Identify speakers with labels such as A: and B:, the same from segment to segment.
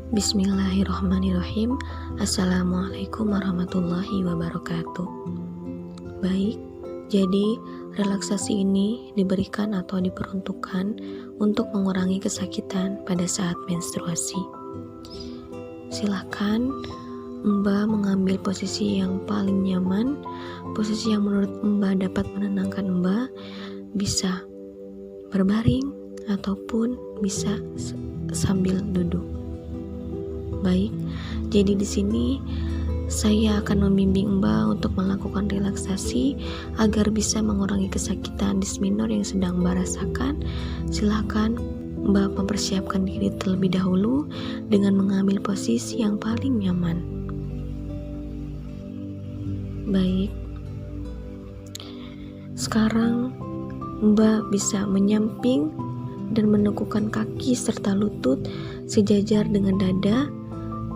A: Bismillahirrahmanirrahim. Assalamualaikum warahmatullahi wabarakatuh. Baik, jadi relaksasi ini diberikan atau diperuntukkan untuk mengurangi kesakitan pada saat menstruasi. Silakan Mbak mengambil posisi yang paling nyaman, posisi yang menurut Mbak dapat menenangkan Mbak, bisa berbaring ataupun bisa sambil duduk. Baik, jadi di sini saya akan membimbing Mbak untuk melakukan relaksasi agar bisa mengurangi kesakitan dismenor yang sedang Mbak rasakan. Silakan Mbak mempersiapkan diri terlebih dahulu dengan mengambil posisi yang paling nyaman. Baik, sekarang Mbak bisa menyamping dan menegukkan kaki serta lutut sejajar dengan dada,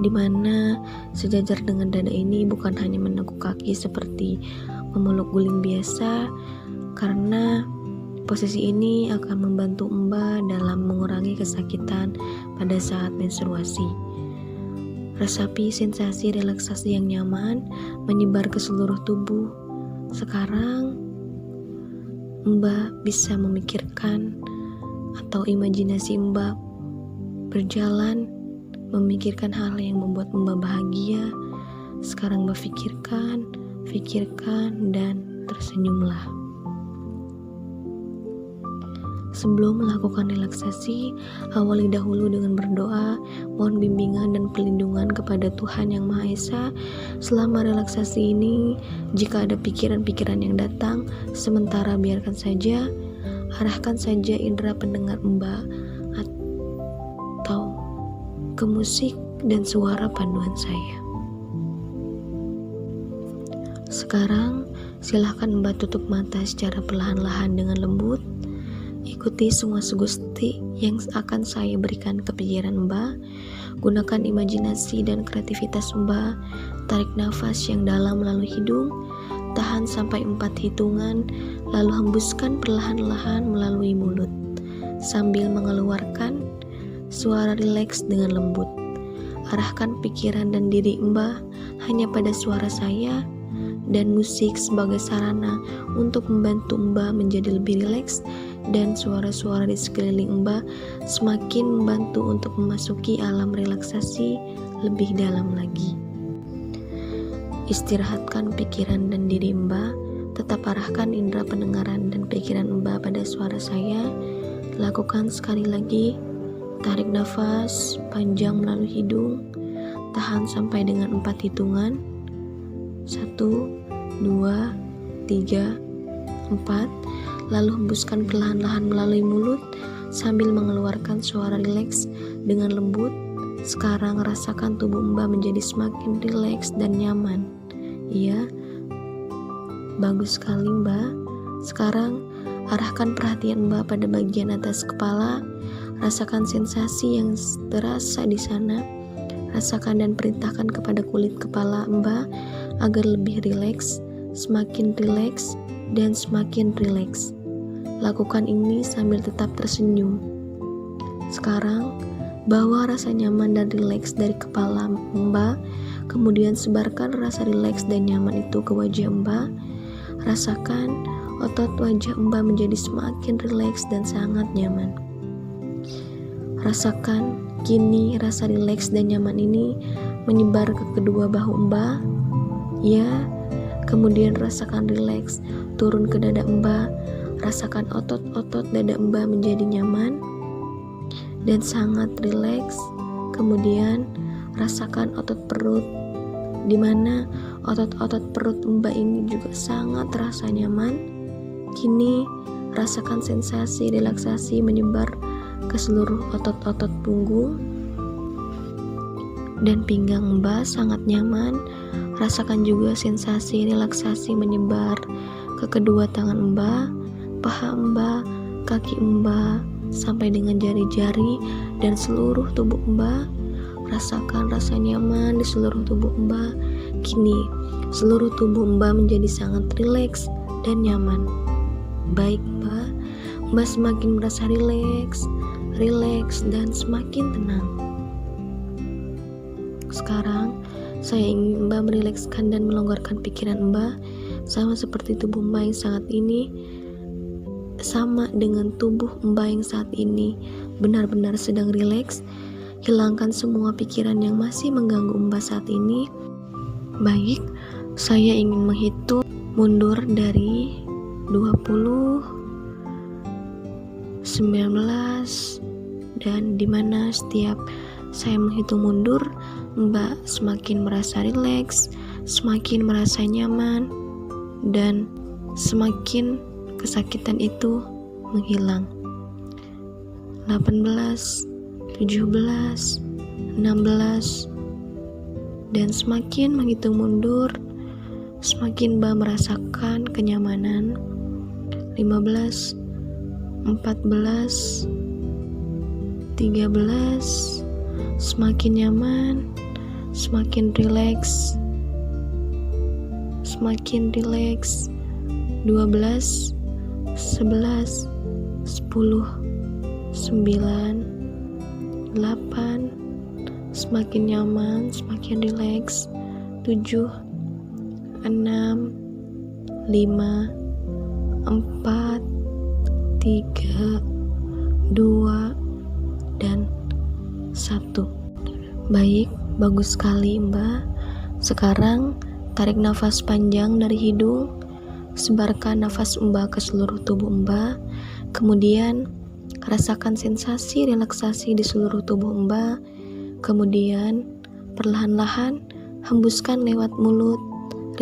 A: di mana sejajar dengan dada ini bukan hanya meneguk kaki seperti memeluk guling biasa, karena posisi ini akan membantu Mbak dalam mengurangi kesakitan pada saat menstruasi. Resapi sensasi relaksasi yang nyaman menyebar ke seluruh tubuh. Sekarang Mbak bisa memikirkan atau imajinasi Mbak berjalan, memikirkan hal yang membuat Mbak bahagia. Sekarang Mbak pikirkan dan tersenyumlah. Sebelum melakukan relaksasi, awali dahulu dengan berdoa, mohon bimbingan dan perlindungan kepada Tuhan Yang Maha Esa. Selama relaksasi ini, jika ada pikiran-pikiran yang datang, sementara biarkan saja, arahkan saja indera pendengar Mbak atau ke musik dan suara panduan saya. Sekarang silahkan Mbak tutup mata secara perlahan-lahan dengan lembut. Ikuti semua sugesti yang akan saya berikan ke pikiran Mbak. Gunakan imajinasi dan kreativitas Mbak. Tarik nafas yang dalam melalui hidung, tahan sampai 4 hitungan, lalu hembuskan perlahan-lahan melalui mulut sambil mengeluarkan suara rileks dengan lembut. Arahkan pikiran dan diri Mbak hanya pada suara saya dan musik sebagai sarana untuk membantu Mbak menjadi lebih rileks, dan suara-suara di sekeliling Mbak semakin membantu untuk memasuki alam relaksasi lebih dalam lagi. Istirahatkan pikiran dan diri Mbak, tetap arahkan indera pendengaran dan pikiran Mbak pada suara saya. Lakukan sekali lagi. Tarik nafas panjang melalui hidung, tahan sampai dengan 4 hitungan. 1, 2, 3, 4. Lalu hembuskan perlahan-lahan melalui mulut sambil mengeluarkan suara rileks dengan lembut. Sekarang rasakan tubuh Mbak menjadi semakin rileks dan nyaman. Iya, bagus sekali Mbak. Sekarang arahkan perhatian Mbak pada bagian atas kepala. Rasakan sensasi yang terasa di sana. Rasakan dan perintahkan kepada kulit kepala Mbak agar lebih rileks, semakin rileks dan semakin rileks. Lakukan ini sambil tetap tersenyum. Sekarang bawa rasa nyaman dan rileks dari kepala Mbak, kemudian sebarkan rasa rileks dan nyaman itu ke wajah Mbak. Rasakan otot wajah Mbak menjadi semakin rileks dan sangat nyaman. Rasakan kini rasa rileks dan nyaman ini menyebar ke kedua bahu Mbak. Ya, kemudian rasakan rileks turun ke dada Mbak. Rasakan otot-otot dada Mbak menjadi nyaman dan sangat rileks. Kemudian rasakan otot perut, di mana otot-otot perut Mbak ini juga sangat terasa nyaman. Kini rasakan sensasi relaksasi menyebar ke seluruh otot-otot punggung dan pinggang Mbak sangat nyaman. Rasakan juga sensasi relaksasi menyebar ke kedua tangan Mbak, paha Mbak, kaki Mbak, sampai dengan jari-jari dan seluruh tubuh Mbak. Rasakan rasa nyaman di seluruh tubuh Mbak. Kini seluruh tubuh Mbak menjadi sangat rileks dan nyaman. Baik Mbak, Mbak semakin merasa rileks dan semakin tenang. sekarang, saya ingin Mbak merilekskan dan melonggarkan pikiran Mbak, sama seperti tubuh Mbak yang saat ini, sama dengan tubuh Mbak yang saat ini benar-benar sedang rileks. Hilangkan semua pikiran yang masih mengganggu Mbak saat ini. Baik, saya ingin menghitung mundur dari 20, 19, dan dimana setiap saya menghitung mundur, Mbak semakin merasa rileks, semakin merasa nyaman, dan semakin kesakitan itu menghilang. 18, 17, 16, dan semakin menghitung mundur, semakin Mbak merasakan kenyamanan. 15, 14, 13, semakin nyaman, semakin rileks, semakin rileks. 12, 11, 10, 9, 8, semakin nyaman, semakin rileks. 7, 6, 5, 4, 3, 2, dan 1. Baik, bagus sekali Mbak. Sekarang tarik nafas panjang dari hidung, sebarkan nafas Mbak ke seluruh tubuh Mbak. Kemudian rasakan sensasi relaksasi di seluruh tubuh Mbak. Kemudian perlahan-lahan hembuskan lewat mulut.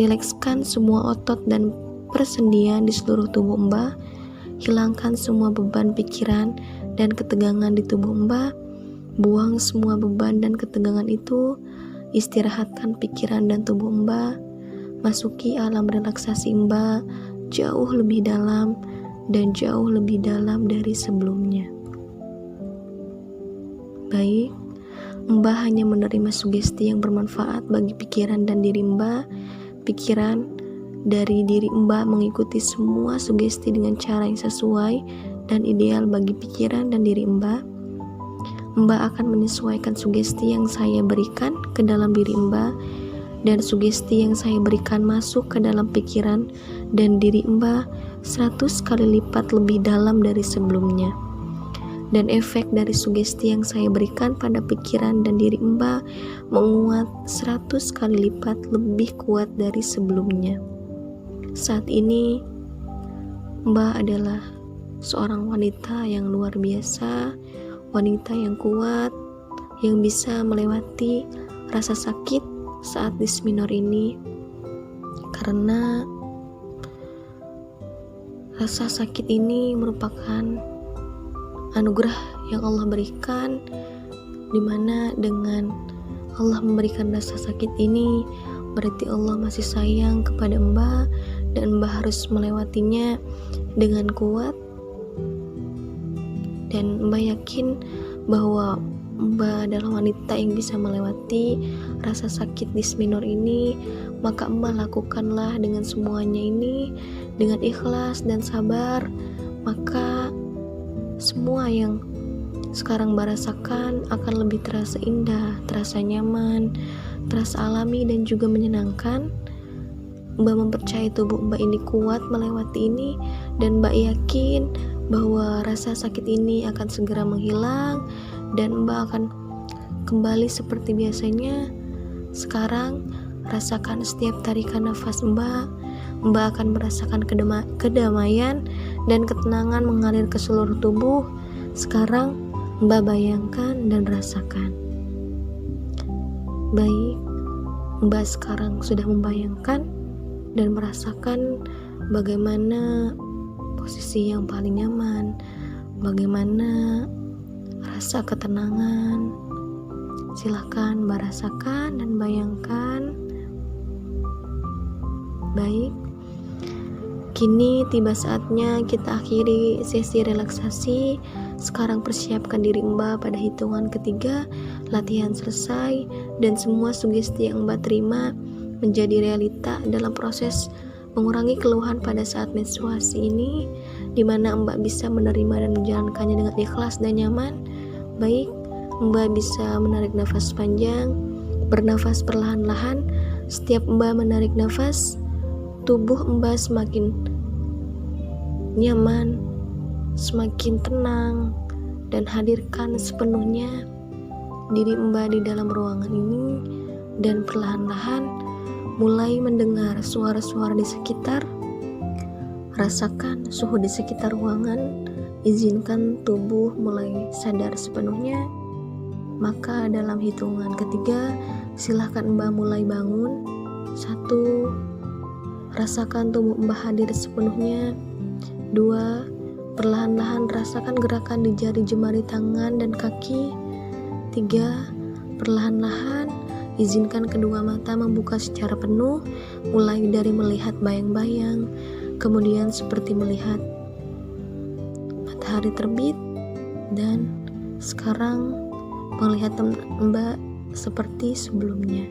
A: Rilekskan semua otot dan persendian di seluruh tubuh Mbak. Hilangkan semua beban pikiran dan ketegangan di tubuh Mbak. Buang semua beban dan ketegangan itu. Istirahatkan pikiran dan tubuh Mbak. Masuki alam relaksasi Mbak jauh lebih dalam dan jauh lebih dalam dari sebelumnya. Baik, Mbak hanya menerima sugesti yang bermanfaat bagi pikiran dan diri Mbak. Pikiran dari diri Mbak mengikuti semua sugesti dengan cara yang sesuai dan ideal bagi pikiran dan diri Mbak. Mbak akan menyesuaikan sugesti yang saya berikan ke dalam diri Mbak, dan sugesti yang saya berikan masuk ke dalam pikiran dan diri Mbak 100 kali lipat lebih dalam dari sebelumnya. Dan efek dari sugesti yang saya berikan pada pikiran dan diri Mbak menguat 100 kali lipat lebih kuat dari sebelumnya. Saat ini Mbak adalah seorang wanita yang luar biasa, wanita yang kuat, yang bisa melewati rasa sakit saat dysminor ini, karena rasa sakit ini merupakan anugerah yang Allah berikan, dimana dengan Allah memberikan rasa sakit ini berarti Allah masih sayang kepada Mbak, dan Mbak harus melewatinya dengan kuat. Dan Mbak yakin bahwa Mbak adalah wanita yang bisa melewati rasa sakit dysminor ini. Maka Mbak lakukanlah dengan semuanya ini dengan ikhlas dan sabar. Maka semua yang sekarang Mbak rasakan akan lebih terasa indah, terasa nyaman, terasa alami, dan juga menyenangkan. Mbak mempercayai tubuh Mbak ini kuat melewati ini, dan Mbak yakin bahwa rasa sakit ini akan segera menghilang dan Mbak akan kembali seperti biasanya. Sekarang rasakan setiap tarikan nafas Mbak. Mbak akan merasakan kedamaian dan ketenangan mengalir ke seluruh tubuh. Sekarang Mbak bayangkan dan rasakan. Baik, Mbak sekarang sudah membayangkan dan merasakan bagaimana posisi yang paling nyaman, bagaimana rasa ketenangan. Silahkan Mbak rasakan dan bayangkan. Baik, kini tiba saatnya kita akhiri sesi relaksasi. Sekarang persiapkan diri Mbak pada hitungan ketiga. Latihan selesai dan semua sugesti yang Mbak terima menjadi realita dalam proses mengurangi keluhan pada saat menstruasi ini, di mana Mbak bisa menerima dan menjalankannya dengan ikhlas dan nyaman. Baik, Mbak bisa menarik nafas panjang, Bernafas perlahan-lahan. Setiap Mbak menarik nafas, tubuh Mbak semakin nyaman, semakin tenang, dan hadirkan sepenuhnya diri Mbak di dalam ruangan ini, dan perlahan-lahan mulai mendengar suara-suara di sekitar. Rasakan suhu di sekitar ruangan, izinkan tubuh mulai sadar sepenuhnya. Maka dalam hitungan ketiga, silahkan Mbak mulai bangun. 1. Rasakan tubuh Mbak hadir sepenuhnya. 2. Perlahan-lahan rasakan gerakan di jari jemari tangan dan kaki. 3. Perlahan-lahan izinkan kedua mata membuka secara penuh, mulai dari melihat bayang-bayang, kemudian seperti melihat matahari terbit, dan sekarang melihat Mbak seperti sebelumnya.